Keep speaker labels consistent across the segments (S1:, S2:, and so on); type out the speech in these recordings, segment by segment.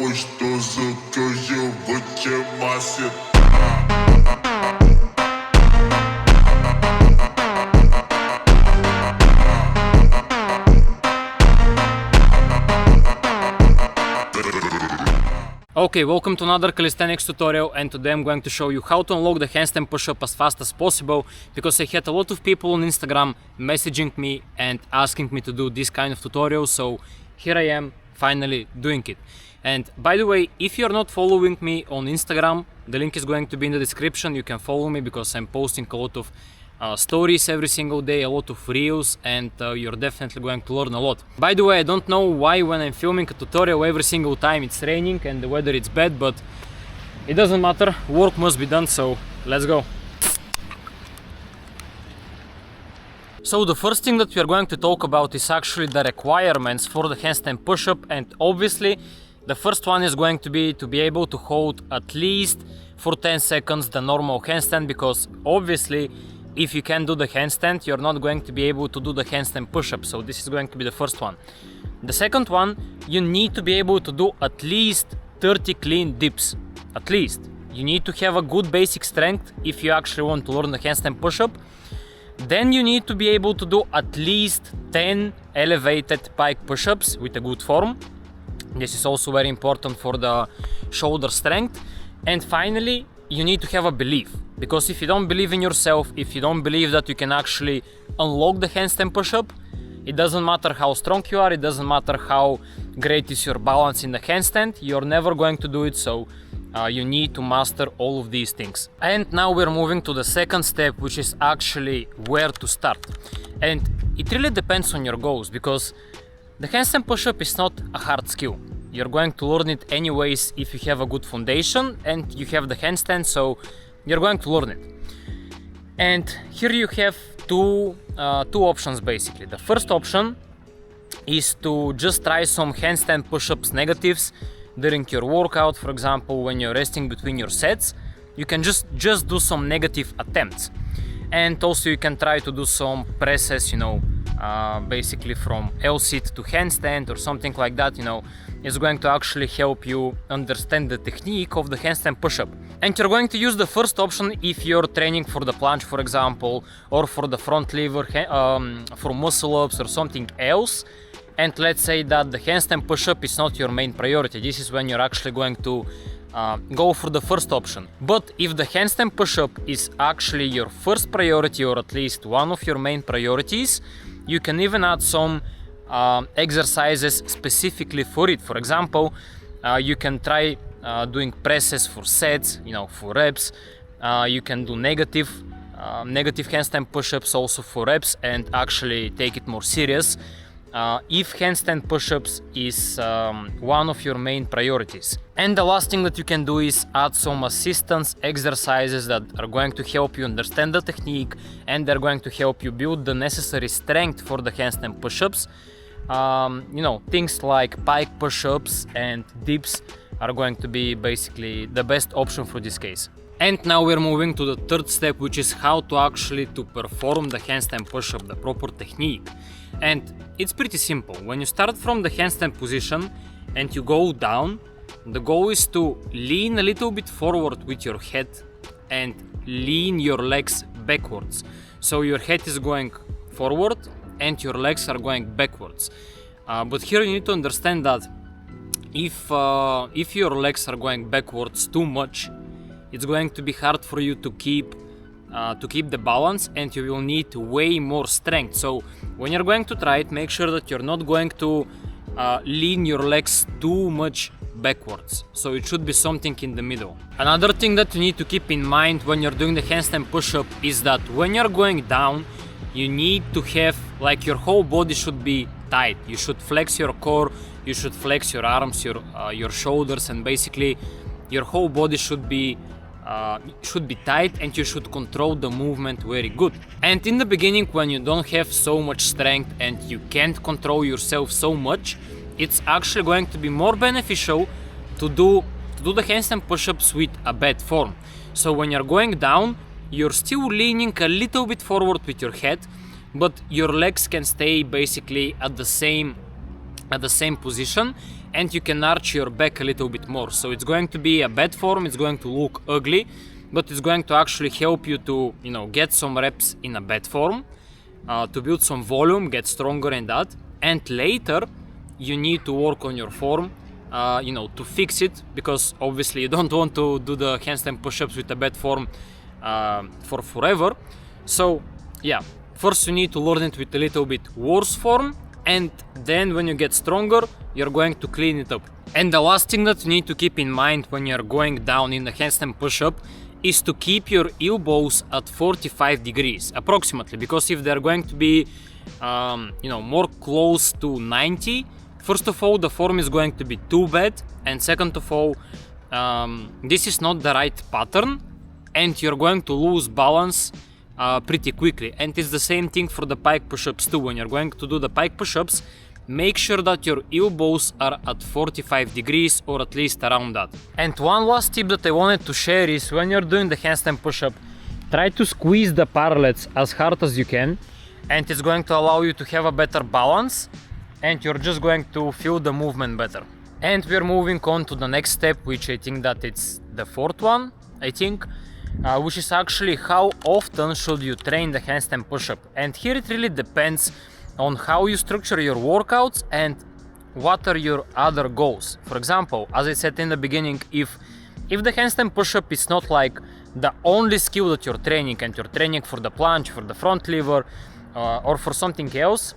S1: gostoso que hoje eu vou te macetar.
S2: Okay, welcome to another calisthenics tutorial, and today I'm going to show you how to unlock the handstand push-up as fast as possible, because I had a lot of people on Instagram messaging me and asking me to do this kind of tutorial, so here I am finally doing it. And by the way, if you're not following me on Instagram, the link is going to be in the description. You can follow me because I'm posting a lot of stories every single day, a lot of reels, and you're definitely going to learn a lot. By the way, I don't know why when I'm filming a tutorial every single time it's raining and the weather is bad, but it doesn't matter, work must be done, so let's go. So the first thing that we are going to talk about is actually the requirements for the handstand push-up, and obviously the first one is going to be able to hold at least for 10 seconds the normal handstand, because obviously if you can do the handstand, you're not going to be able to do the handstand push-up. So this is going to be the first one. The second one, you need to be able to do at least 30 clean dips. At least. You need to have a good basic strength if you actually want to learn the handstand push-up. Then you need to be able to do at least 10 elevated pike push-ups with a good form. This is also very important for the shoulder strength. And finally, you need to have a belief, because if you don't believe in yourself, if you don't believe that you can actually unlock the handstand push-up, it doesn't matter how strong you are, it doesn't matter how great is your balance in the handstand, you're never going to do it. So you need to master all of these things. And now we're moving to the second step, which is actually where to start. And it really depends on your goals, because the handstand push-up is not a hard skill. You're going to learn it anyways if you have a good foundation and you have the handstand, so you're going to learn it. And here you have two options basically. The first option is to just try some handstand push-ups negatives during your workout. For example, when you're resting between your sets, you can just do some negative attempts. And also you can try to do some presses, basically from L-sit to handstand or something like that. It's going to actually help you understand the technique of the handstand push-up. And you're going to use the first option if you're training for the planche, for example, or for the front lever, for muscle-ups or something else. And let's say that the handstand push-up is not your main priority. This is when you're actually going to go for the first option. But if the handstand push-up is actually your first priority, or at least one of your main priorities, you can even add some exercises specifically for it. For example, you can try doing presses for sets, for reps. You can do negative handstand push-ups also for reps and actually take it more serious if handstand push-ups is one of your main priorities. And the last thing that you can do is add some assistance exercises that are going to help you understand the technique, and they're going to help you build the necessary strength for the handstand push-ups. Things like pike push-ups and dips are going to be basically the best option for this case. And now we're moving to the third step, which is how to actually perform the handstand push-up, the proper technique. And it's pretty simple. When you start from the handstand position and you go down, the goal is to lean a little bit forward with your head and lean your legs backwards. So your head is going forward and your legs are going backwards. But here you need to understand that if your legs are going backwards too much, it's going to be hard for you to keep the balance, and you will need way more strength. So when you're going to try it, make sure that you're not going to lean your legs too much backwards. So it should be something in the middle. Another thing that you need to keep in mind when you're doing the handstand push-up is that when you're going down, you need to have, your whole body should be tight. You should flex your core, you should flex your arms, your shoulders, and basically your whole body should be tight, and you should control the movement very good. And in the beginning, when you don't have so much strength and you can't control yourself so much, it's actually going to be more beneficial to do the handstand push-ups with a bad form. So when you're going down, you're still leaning a little bit forward with your head, but your legs can stay basically at the same position, and you can arch your back a little bit more. So it's going to be a bad form, it's going to look ugly, but it's going to actually help you to, you know, get some reps in a bad form, to build some volume, get stronger in that, and later you need to work on your form, you know, to fix it, because obviously you don't want to do the handstand push-ups with a bad form for forever. So yeah, first you need to learn it with a little bit worse form, and then when you get stronger, you're going to clean it up. And the last thing that you need to keep in mind when you're going down in the handstand push-up is to keep your elbows at 45 degrees approximately, because if they're going to be you know, more close to 90, first of all, the form is going to be too bad, and second of all, this is not the right pattern, and you're going to lose balance pretty quickly. And it's the same thing for the pike push-ups too. When you're going to do the pike push-ups, make sure that your elbows are at 45 degrees or at least around that. And one last tip that I wanted to share is when you're doing the handstand push-up, try to squeeze the parallels as hard as you can, and it's going to allow you to have a better balance, and you're just going to feel the movement better. And we're moving on to the next step, which I think that it's the fourth one, I think, which is actually how often should you train the handstand push-up. And here it really depends on how you structure your workouts and what are your other goals. For example, as I said in the beginning, if the handstand push-up is not like the only skill that you're training, and you're training for the planche, for the front lever, or for something else,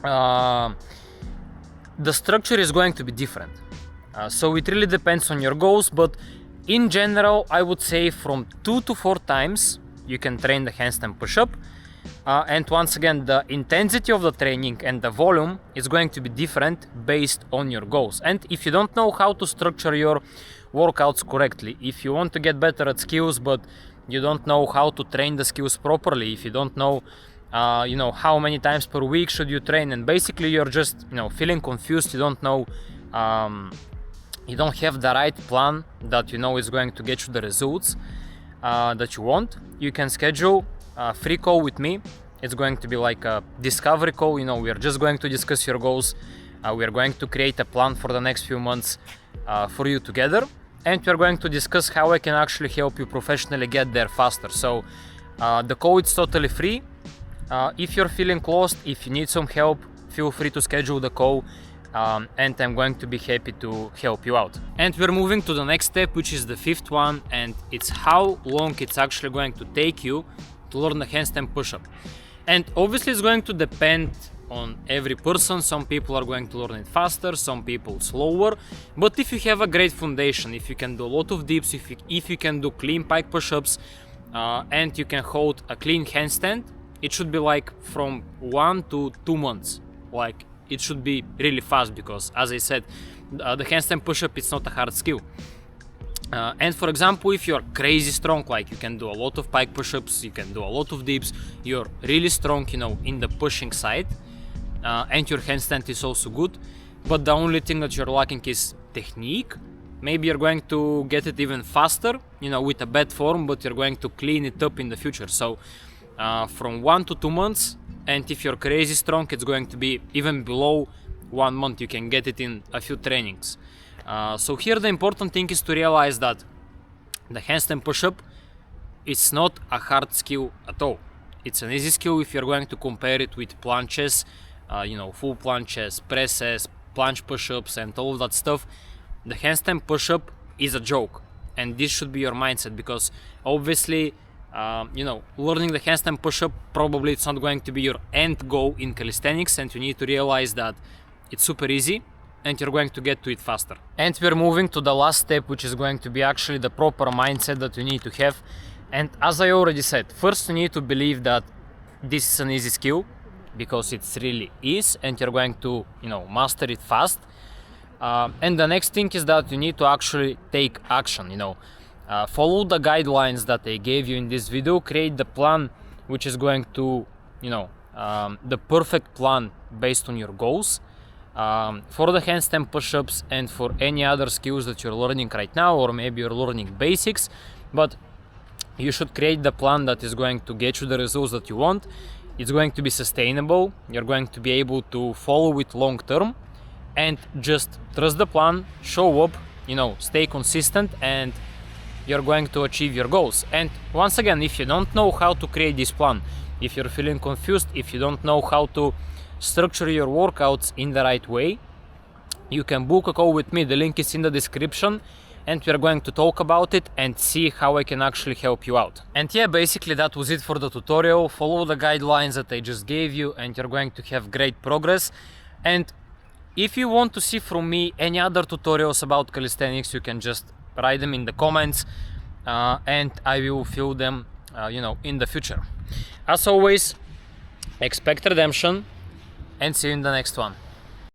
S2: the structure is going to be different. So it really depends on your goals, but in general, I would say from 2 to 4 times you can train the handstand push-up. And once again, the intensity of the training and the volume is going to be different based on your goals. And if you don't know how to structure your workouts correctly, if you want to get better at skills but you don't know how to train the skills properly, if you don't know you know, how many times per week should you train, and basically you're just, you know, feeling confused, you don't know, you don't have the right plan that you know is going to get you the results that you want, you can schedule a free call with me. It's going to be like a discovery call. You know, we are just going to discuss your goals. We are going to create a plan for the next few months for you together, and we are going to discuss how I can actually help you professionally get there faster. So the call is totally free. If you're feeling lost, if you need some help, feel free to schedule the call, and I'm going to be happy to help you out. And we're moving to the next step, which is the fifth one, and it's how long it's actually going to take you to learn the handstand push-up. And obviously it's going to depend on every person. Some people are going to learn it faster, some people slower, but if you have a great foundation, if you can do a lot of dips, if you can do clean pike push-ups, and you can hold a clean handstand, it should be like from 1 to 2 months. Like, it should be really fast, because as I said, the handstand push-up is not a hard skill. And for example, if you're crazy strong, like you can do a lot of pike push-ups, you can do a lot of dips, you're really strong, you know, in the pushing side, and your handstand is also good, but the only thing that you're lacking is technique, maybe you're going to get it even faster, you know, with a bad form, but you're going to clean it up in the future. So from 1 to 2 months, and if you're crazy strong, it's going to be even below 1 month. You can get it in a few trainings. So here the important thing is to realize that the handstand push-up is not a hard skill at all. It's an easy skill if you're going to compare it with planches, you know, full planches, presses, planche push-ups and all of that stuff. The handstand push-up is a joke, and this should be your mindset, because obviously you know, learning the handstand push-up, probably it's not going to be your end goal in calisthenics, and you need to realize that it's super easy and you're going to get to it faster. And we're moving to the last step, which is going to be actually the proper mindset that you need to have. And as I already said, first you need to believe that this is an easy skill, because it really is, and you're going to, you know, master it fast. And the next thing is that you need to actually take action, you know. Follow the guidelines that I gave you in this video, create the plan which is going to, you know, the perfect plan based on your goals, for the handstand push-ups and for any other skills that you're learning right now, or maybe you're learning basics, but you should create the plan that is going to get you the results that you want. It's going to be sustainable, you're going to be able to follow it long term, and just trust the plan, show up, you know, stay consistent, and you're going to achieve your goals. And once again, if you don't know how to create this plan, if you're feeling confused, if you don't know how to structure your workouts in the right way, you can book a call with me. The link is in the description, and we're going to talk about it and see how I can actually help you out. And yeah, basically that was it for the tutorial. Follow the guidelines that I just gave you and you're going to have great progress. And if you want to see from me any other tutorials about calisthenics, you can just write them in the comments and I will fill them you know, in the future. As always, expect redemption and see you in the next one.